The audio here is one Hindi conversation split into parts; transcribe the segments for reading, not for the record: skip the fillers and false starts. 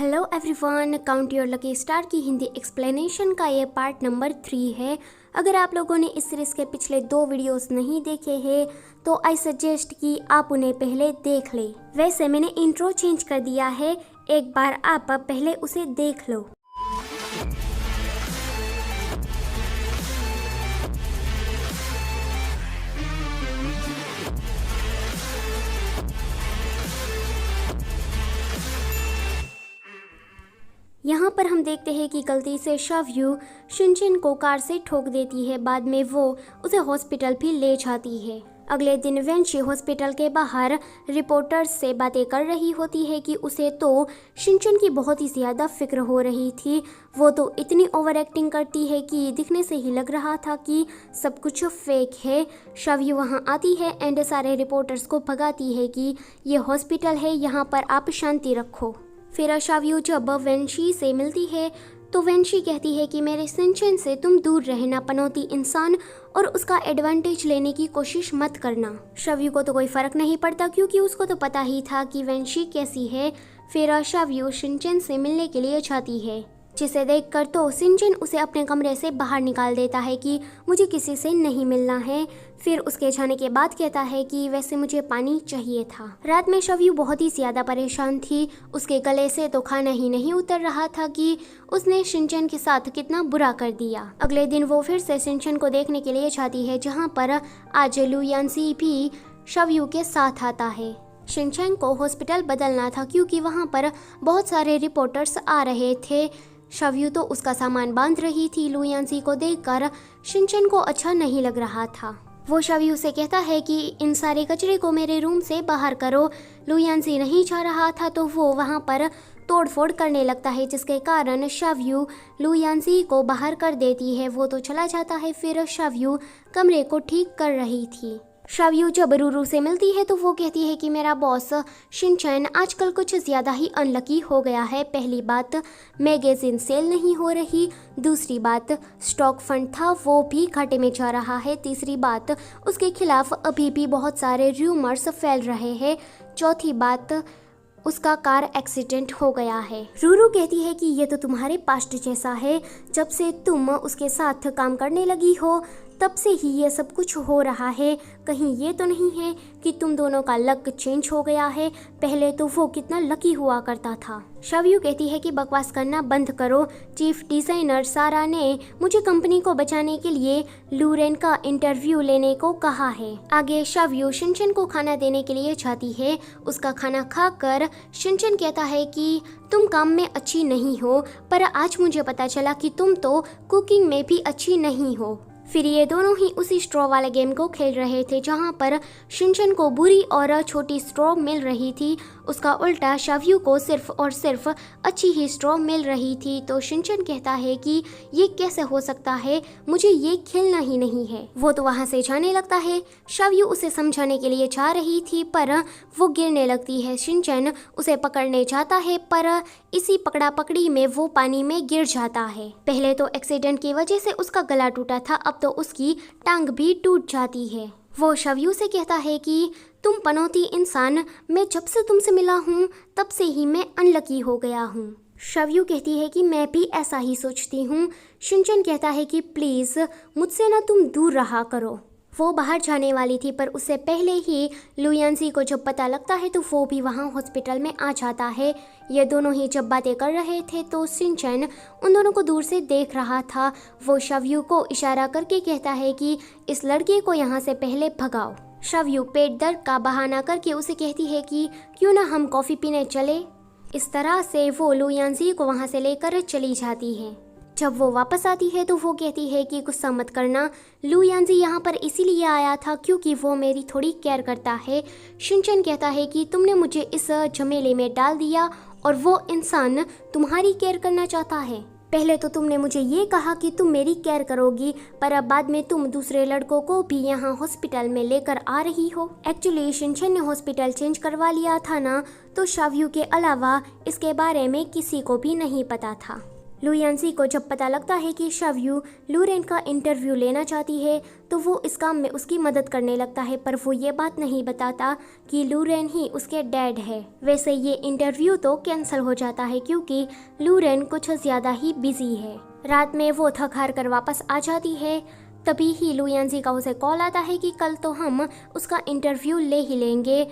Hello everyone, count your lucky star की हिंदी एक्सप्लेनेशन का ये पार्ट नंबर 3 है। अगर आप लोगों ने इस सीरीज़ के पिछले 2 वीडियोस नहीं देखे हैं तो आई सजेस्ट कि आप उन्हें पहले देख लें। वैसे मैंने इंट्रो चेंज कर दिया है, एक बार आप पहले उसे देख लो। यहाँ पर हम देखते हैं कि गलती से शवयू शिनचैन को कार से ठोक देती है। बाद में वो उसे हॉस्पिटल भी ले जाती है। अगले दिन वेंशी हॉस्पिटल के बाहर रिपोर्टर्स से बातें कर रही होती है कि उसे तो शिनचैन की बहुत ही ज़्यादा फिक्र हो रही थी। वो तो इतनी ओवर एक्टिंग करती है कि दिखने से ही लग रहा था कि सब कुछ फेक है। शवयू वहाँ आती है एंड सारे रिपोर्टर्स को भगाती है कि ये हॉस्पिटल है, यहाँ पर आप शांति रखो। फिर शवयू जब वेंशी से मिलती है तो वेंशी कहती है कि मेरे शिनचैन से तुम दूर रहना, पनौती इंसान और उसका एडवांटेज लेने की कोशिश मत करना। शवयू को तो कोई फर्क नहीं पड़ता क्योंकि उसको तो पता ही था कि वेंशी कैसी है। फिर शवयू शिनचैन से मिलने के लिए जाती है, जिसे देखकर तो शिनचैन उसे अपने कमरे से बाहर निकाल देता है कि मुझे किसी से नहीं मिलना है। फिर उसके जाने के बाद कहता है कि वैसे मुझे पानी चाहिए था। रात में शवयू बहुत ही ज़्यादा परेशान थी। उसके गले से तो खाना ही नहीं उतर रहा था कि उसने शिनचैन के साथ कितना बुरा कर दिया। अगले दिन वो फिर से शिनचैन को देखने के लिए जाती है, जहाँ पर आज लू यानसी भी शवयू के साथ आता है। शिनचैन को हॉस्पिटल बदलना था क्योंकि वहाँ पर बहुत सारे रिपोर्टर्स आ रहे थे। शवयू तो उसका सामान बांध रही थी। लू यानसी को देखकर शिनचैन को अच्छा नहीं लग रहा था। वो शवयू से कहता है कि इन सारे कचरे को मेरे रूम से बाहर करो। लू यानसी नहीं चाह रहा था तो वो वहाँ पर तोड़फोड़ करने लगता है, जिसके कारण शवयू लू यानसी को बाहर कर देती है। वो तो चला जाता है। फिर शवयू कमरे को ठीक कर रही थी। शवयू जब रूरू से मिलती है तो वो कहती है कि मेरा बॉस शिनचैन आजकल कुछ ज़्यादा ही अनलकी हो गया है। पहली बात, मैगज़ीन सेल नहीं हो रही। दूसरी बात, स्टॉक फंड था वो भी घाटे में जा रहा है। तीसरी बात, उसके खिलाफ अभी भी बहुत सारे र्यूमर्स फैल रहे हैं। चौथी बात, उसका कार एक्सीडेंट हो गया है। रूरू कहती है कि ये तो तुम्हारे पास्ट जैसा है। जब से तुम उसके साथ काम करने लगी हो तब से ही ये सब कुछ हो रहा है। कहीं ये तो नहीं है कि तुम दोनों का लक चेंज हो गया है? पहले तो वो कितना लकी हुआ करता था। शवयू कहती है कि बकवास करना बंद करो। चीफ डिज़ाइनर सारा ने मुझे कंपनी को बचाने के लिए लू रेन का इंटरव्यू लेने को कहा है। आगे शवयू शिनचैन को खाना देने के लिए जाती है। उसका खाना खाकर शिनचैन कहता है कि तुम काम में अच्छी नहीं हो, पर आज मुझे पता चला कि तुम तो कुकिंग में भी अच्छी नहीं हो। फिर ये दोनों ही उसी स्ट्रॉ वाले गेम को खेल रहे थे, जहाँ पर शिनचैन को बुरी और छोटी स्ट्रॉ मिल रही थी। उसका उल्टा शवयू को सिर्फ और सिर्फ अच्छी ही स्ट्रॉ मिल रही थी। तो शिनचैन कहता है कि ये कैसे हो सकता है, मुझे ये खेलना ही नहीं है। वो तो वहाँ से जाने लगता है। शवयू उसे समझाने के लिए जा रही थी पर वो गिरने लगती है। शिनचैन उसे पकड़ने जाता है पर इसी पकड़ा पकड़ी में वो पानी में गिर जाता है। पहले तो एक्सीडेंट की वजह से उसका गला टूटा था, अब तो उसकी टांग भी टूट जाती है। वो शवयू से कहता है कि तुम पनौती इंसान, मैं जब से तुमसे मिला हूँ तब से ही मैं अनलकी हो गया हूँ। शवयू कहती है कि मैं भी ऐसा ही सोचती हूँ। शिनचैन कहता है कि प्लीज़ मुझसे ना तुम दूर रहा करो। वो बाहर जाने वाली थी पर उससे पहले ही लू यानसी को जब पता लगता है तो वो भी वहाँ हॉस्पिटल में आ जाता है। ये दोनों ही जब बातें कर रहे थे तो शिनचैन उन दोनों को दूर से देख रहा था। वो शवयू को इशारा करके कहता है कि इस लड़के को यहाँ से पहले भगाओ। शवयू पेट दर्द का बहाना करके उसे कहती है कि क्यों ना हम कॉफ़ी पीने चले। इस तरह से वो लू यानसी को वहाँ से लेकर चली जाती है। जब वो वापस आती है तो वो कहती है कि गुस्सा मत करना, लू यानसी यहाँ पर इसीलिए आया था क्योंकि वो मेरी थोड़ी केयर करता है। शिनचैन कहता है कि तुमने मुझे इस झमेले में डाल दिया और वो इंसान तुम्हारी केयर करना चाहता है। पहले तो तुमने मुझे ये कहा कि तुम मेरी केयर करोगी, पर अब बाद में तुम दूसरे लड़कों को भी यहाँ हॉस्पिटल में लेकर आ रही हो। एक्चुअली शिनचैन ने हॉस्पिटल चेंज करवा लिया था ना, तो शवयू के अलावा इसके बारे में किसी को भी नहीं पता था। लुयांजी को जब पता लगता है कि शावयू लूरेन का इंटरव्यू लेना चाहती है तो वो इस काम में उसकी मदद करने लगता है, पर वो ये बात नहीं बताता कि लूरेन ही उसके डैड है। वैसे ये इंटरव्यू तो कैंसिल हो जाता है क्योंकि लूरेन कुछ ज़्यादा ही बिजी है। रात में वो थक हार कर वापस आ जाती है। तभी ही लुयांजी का उसे कॉल आता है कि कल तो हम उसका इंटरव्यू ले ही लेंगे।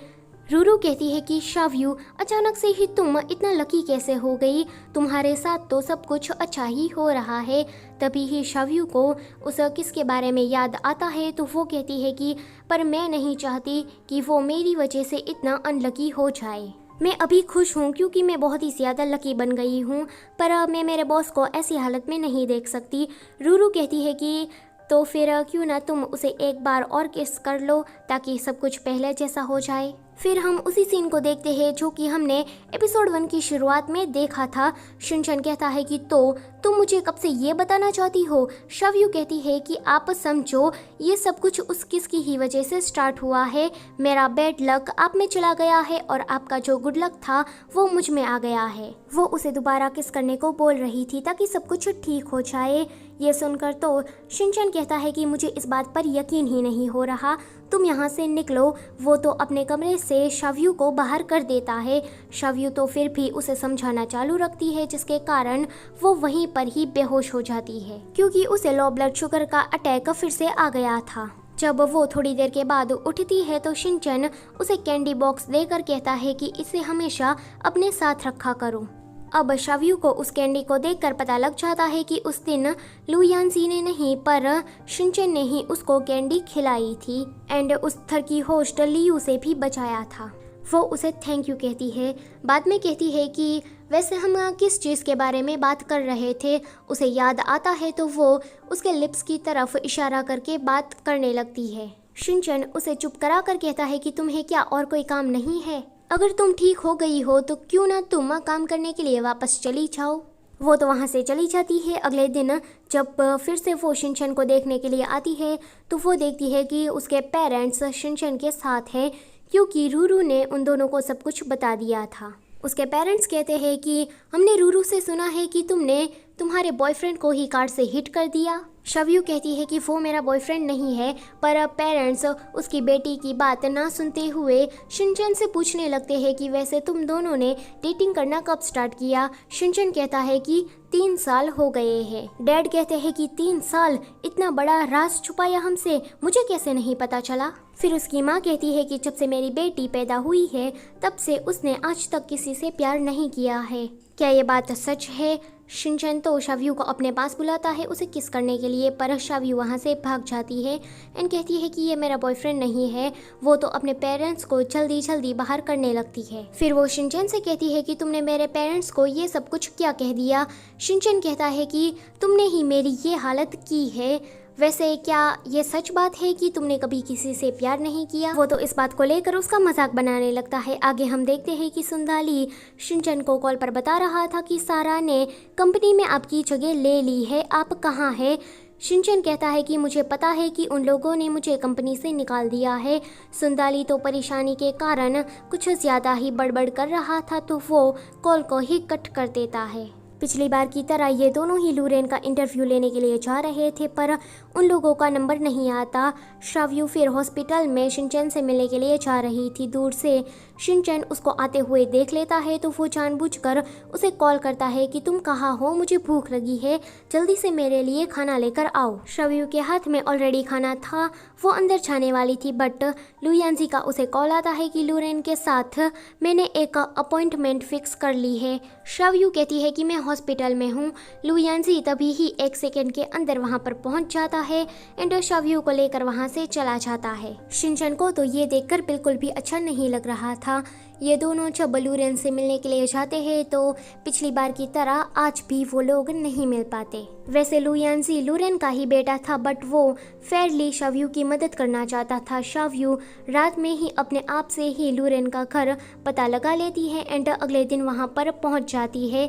रूरू कहती है कि शावयू अचानक से ही तुम इतना लकी कैसे हो गई, तुम्हारे साथ तो सब कुछ अच्छा ही हो रहा है। तभी ही शावयू को उस किसके बारे में याद आता है तो वो कहती है कि पर मैं नहीं चाहती कि वो मेरी वजह से इतना अनलकी हो जाए। मैं अभी खुश हूँ क्योंकि मैं बहुत ही ज़्यादा लकी बन गई हूँ, पर मैं मेरे बॉस को ऐसी हालत में नहीं देख सकती। रूरू कहती है कि तो फिर क्यों ना तुम उसे एक बार और किस कर लो ताकि सब कुछ पहले जैसा हो जाए। फिर हम उसी सीन को देखते हैं जो कि हमने एपिसोड 1 की शुरुआत में देखा था। शिनचैन कहता है कि तो तुम मुझे कब से ये बताना चाहती हो। शावयू कहती है कि आप समझो ये सब कुछ उस किस की ही वजह से स्टार्ट हुआ है। मेरा बैड लक आप में चला गया है और आपका जो गुड लक था वो मुझ में आ गया है। वो उसे दोबारा किस करने को बोल रही थी ताकि सब कुछ ठीक हो जाए। ये सुनकर तो शिनचैन कहता है कि मुझे इस बात पर यकीन ही नहीं हो रहा, तुम यहाँ से निकलो। वो तो अपने कमरे से शावयू को बाहर कर देता है। शावयू तो फिर भी उसे समझाना चालू रखती है जिसके कारण वो वहीं पर ही बेहोश हो जाती है क्योंकि उसे लो ब्लड शुगर का अटैक फिर से आ गया था। जब वो थोड़ी देर के बाद उठती है तो शिनचैन उसे कैंडी बॉक्स देकर कहता है कि इसे हमेशा अपने साथ रखा करो। अब शावयू को उस कैंडी को देखकर पता लग जाता है कि उस दिन लुयांजी ने नहीं पर शिनचैन ने ही उसको कैंडी खिलाई थी एंड उस थर की होस्ट लियू से भी बचाया था। वो उसे थैंक यू कहती है। बाद में कहती है कि वैसे हम किस चीज़ के बारे में बात कर रहे थे। उसे याद आता है तो वो उसके लिप्स की तरफ इशारा करके बात करने लगती है। शिनचैन उसे चुप करा कर कहता है कि तुम्हें क्या और कोई काम नहीं है? अगर तुम ठीक हो गई हो तो क्यों ना तुम काम करने के लिए वापस चली जाओ। वो तो वहाँ से चली जाती है। अगले दिन जब फिर से वो शिनचैन को देखने के लिए आती है तो वो देखती है कि उसके पेरेंट्स शिनचैन के साथ हैं क्योंकि रूरू ने उन दोनों को सब कुछ बता दिया था। उसके पेरेंट्स कहते हैं कि हमने रूरू से सुना है कि तुमने तुम्हारे बॉयफ्रेंड को ही कार से हिट कर दिया। शावयू कहती है कि वो मेरा बॉयफ्रेंड नहीं है, पर पेरेंट्स उसकी बेटी की बात ना सुनते हुए शिनचैन से पूछने लगते हैं कि वैसे तुम दोनों ने डेटिंग करना कब स्टार्ट किया। शिनचैन कहता है कि 3 साल हो गए हैं। डैड कहते हैं कि 3 साल, इतना बड़ा राज छुपाया हमसे, मुझे कैसे नहीं पता चला। फिर उसकी माँ कहती है कि जब से मेरी बेटी पैदा हुई है तब से उसने आज तक किसी से प्यार नहीं किया है। क्या ये बात सच है? शिनचैन तो शावयू को अपने पास बुलाता है उसे किस करने के लिए, पर शावयू वहाँ से भाग जाती है एंड कहती है कि ये मेरा बॉयफ्रेंड नहीं है। वो तो अपने पेरेंट्स को जल्दी जल्दी बाहर करने लगती है। फिर वो शिनचैन से कहती है कि तुमने मेरे पेरेंट्स को ये सब कुछ क्या कह दिया। शिनचैन कहता है कि तुमने ही मेरी ये हालत की है। वैसे क्या ये सच बात है कि तुमने कभी किसी से प्यार नहीं किया? वो तो इस बात को लेकर उसका मजाक बनाने लगता है। आगे हम देखते हैं कि सुंदाली शिनचैन को कॉल पर बता रहा था कि सारा ने कंपनी में आपकी जगह ले ली है, आप कहाँ हैं? शिनचैन कहता है कि मुझे पता है कि उन लोगों ने मुझे कंपनी से निकाल दिया है। सुंदाली तो परेशानी के कारण कुछ ज़्यादा ही बड़बड़ कर रहा था तो वो कॉल को ही कट कर देता है। पिछली बार की तरह ये दोनों ही लूरेन का इंटरव्यू लेने के लिए जा रहे थे पर उन लोगों का नंबर नहीं आता। शावयू फिर हॉस्पिटल में शिनचैन से मिलने के लिए जा रही थी। दूर से शिनचैन उसको आते हुए देख लेता है तो वो जानबूझकर उसे कॉल करता है कि तुम कहाँ हो, मुझे भूख लगी है, जल्दी से मेरे लिए खाना लेकर आओ। शावयू के हाथ में ऑलरेडी खाना था, वो अंदर जाने वाली थी बट लुयांजी का उसे कॉल आता है कि लूरेन के साथ मैंने एक अपॉइंटमेंट फिक्स कर ली है। शावयू कहती है कि मैं हॉस्पिटल में हूँ। लुयांजी तभी ही 1 सेकंड के अंदर वहाँ पर पहुँच जाता है एंड शावयू को लेकर वहाँ से चला जाता है। शिनचैन को तो ये देखकर बिल्कुल भी अच्छा नहीं लग रहा था। ये दोनों जब लूरेन से मिलने के लिए जाते हैं तो पिछली बार की तरह आज भी वो लोग नहीं मिल पाते। वैसे लुयांजी लूरेन का ही बेटा था बट वो फेयरली शावयू की मदद करना चाहता था। शावयू रात में ही अपने आप से ही लूरेन का घर पता लगा लेती है एंड अगले दिन वहाँ पर पहुँच जाती है।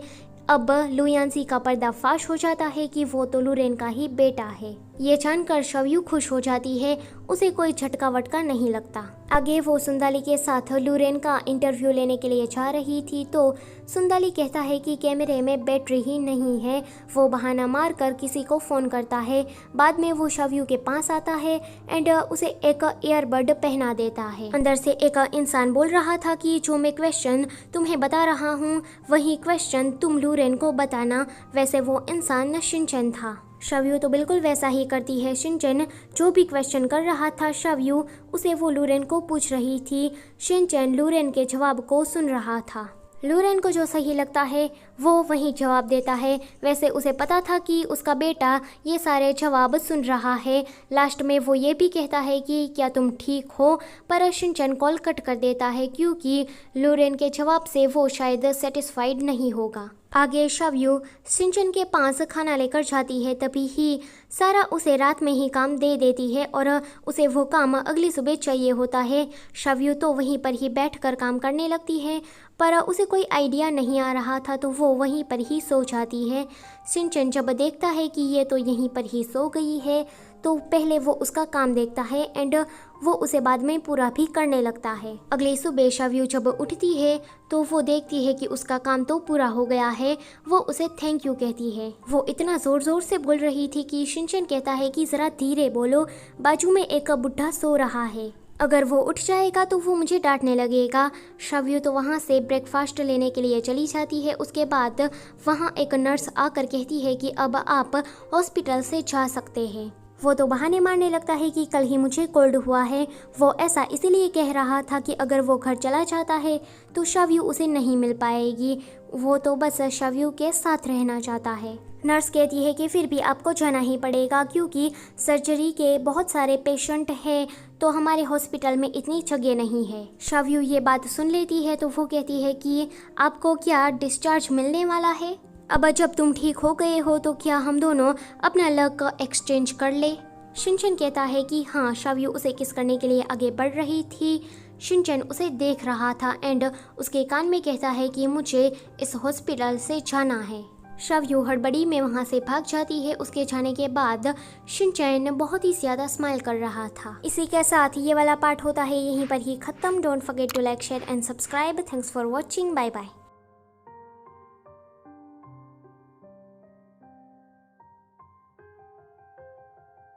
अब लुयांजी का पर्दाफाश हो जाता है कि वो तो लूरेन का ही बेटा है। ये जानकर शवयू खुश हो जाती है, उसे कोई झटका वटका नहीं लगता। आगे वो सुंदाली के साथ लूरेन का इंटरव्यू लेने के लिए जा रही थी तो सुंदाली कहता है कि कैमरे में बैटरी ही नहीं है। वो बहाना मारकर किसी को फ़ोन करता है। बाद में वो शवयू के पास आता है एंड उसे एक ईयरबड पहना देता है। अंदर से एक इंसान बोल रहा था कि जो मैं क्वेश्चन तुम्हें बता रहा हूँ वही क्वेश्चन तुम लूरेन को बताना। वैसे वो इंसान शिनचैन था। शवयू तो बिल्कुल वैसा ही करती है। शिनचैन जो भी क्वेश्चन कर रहा था शवयू उसे वो लूरेन को पूछ रही थी। शिनचैन लूरेन के जवाब को सुन रहा था। लूरेन को जो सही लगता है वो वही जवाब देता है। वैसे उसे पता था कि उसका बेटा ये सारे जवाब सुन रहा है। लास्ट में वो ये भी कहता है कि क्या तुम ठीक हो, पर शिनचैन कॉल कट कर देता है क्योंकि लूरेन के जवाब से वो शायद सेटिस्फाइड नहीं होगा। आगे शवयू शिनचैन के पास खाना लेकर जाती है। तभी ही सारा उसे रात में ही काम दे देती है और उसे वो काम अगली सुबह चाहिए होता है। शवयू तो वहीं पर ही बैठकर काम करने लगती है, पर उसे कोई आइडिया नहीं आ रहा था तो वो वहीं पर ही सो जाती है। शिनचैन जब देखता है कि ये तो यहीं पर ही सो गई है तो पहले वो उसका काम देखता है एंड वो उसे बाद में पूरा भी करने लगता है। अगली सुबह शवयू जब उठती है तो वो देखती है कि उसका काम तो पूरा हो गया है। वो उसे थैंक यू कहती है। वो इतना ज़ोर ज़ोर से बोल रही थी कि शिनचैन कहता है कि ज़रा धीरे बोलो, बाजू में एक बुढ़ा सो रहा है, अगर वो उठ जाएगा तो वो मुझे डांटने लगेगा। शवयू तो वहाँ से ब्रेकफास्ट लेने के लिए चली जाती है। उसके बाद वहाँ एक नर्स आकर कहती है कि अब आप हॉस्पिटल से जा सकते हैं। वो तो बहाने मारने लगता है कि कल ही मुझे कोल्ड हुआ है। वो ऐसा इसीलिए कह रहा था कि अगर वो घर चला जाता है तो शवयू उसे नहीं मिल पाएगी। वो तो बस शवयू के साथ रहना चाहता है। नर्स कहती है कि फिर भी आपको जाना ही पड़ेगा क्योंकि सर्जरी के बहुत सारे पेशेंट हैं तो हमारे हॉस्पिटल में इतनी जगह नहीं है। शवयू ये बात सुन लेती है तो वो कहती है कि आपको क्या डिस्चार्ज मिलने वाला है? अब जब तुम ठीक हो गए हो तो क्या हम दोनों अपना लक एक्सचेंज कर ले? शिनचैन कहता है कि हाँ। शवयू उसे किस करने के लिए आगे बढ़ रही थी। शिनचैन उसे देख रहा था एंड उसके कान में कहता है कि मुझे इस हॉस्पिटल से जाना है। शवयू हड़बड़ी में वहाँ से भाग जाती है। उसके जाने के बाद शिनचैन बहुत ही ज़्यादा स्माइल कर रहा था। इसी के साथ ये वाला पार्ट होता है यहीं पर ही ख़त्म। Don't forget to like, share and subscribe. Thanks for watching. Bye bye.